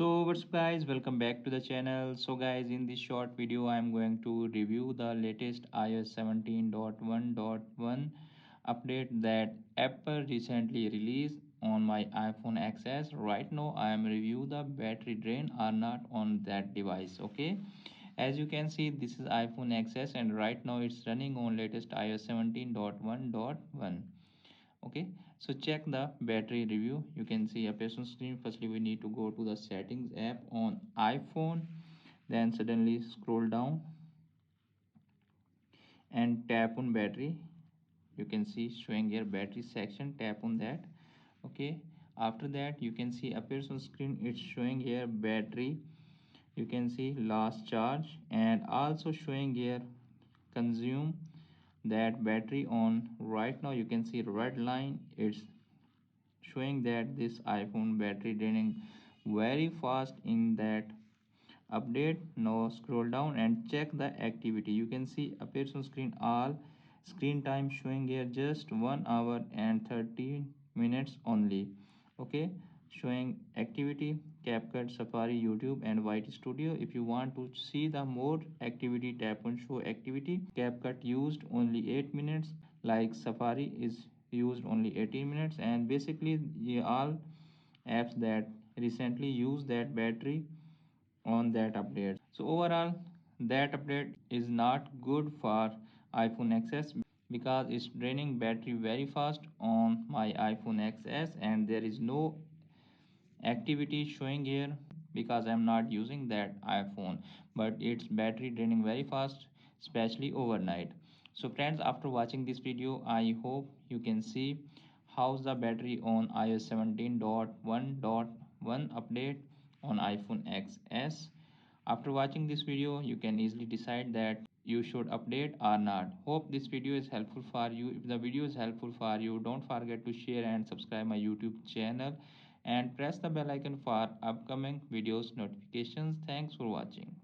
So what's up guys, welcome back to the channel. So guys, in this short video I am going to review the latest iOS 17.1.1 update that Apple recently released on my iPhone XS. Right now I am review the battery drain or not on that device. Okay, as you can see, this is iPhone XS and right now it's running on latest iOS 17.1.1. Okay, so check the battery review. You can see a person screen. Firstly we need to go to the settings app on iPhone, then suddenly scroll down and tap on battery. You can see showing here battery section, tap on that. Okay, after that you can see appears on screen, it's showing here battery. You can see last charge and also showing here consume that battery on. Right now you can see red line, it's showing that this iPhone battery draining very fast in that update. Now scroll down and check the activity. You can see appears on screen all screen time showing here just 1 hour and 13 minutes only. Okay, showing activity CapCut, Safari, YouTube and White Studio. If you want to see the more activity, tap on show activity. CapCut used only 8 minutes, like Safari is used only 18 minutes, and basically all apps that recently use that battery on that update. So overall that update is not good for iPhone XS because it's draining battery very fast on my iPhone XS, and there is no activity showing here because I'm not using that iPhone, but its battery draining very fast, especially overnight. So friends, after watching this video I hope you can see how's the battery on iOS 17.1.1 update on iPhone XS. After watching this video you can easily decide that you should update or not. Hope this video is helpful for you. If the video is helpful for you, don't forget to share and subscribe my YouTube channel and press the bell icon for upcoming videos notifications. Thanks for watching.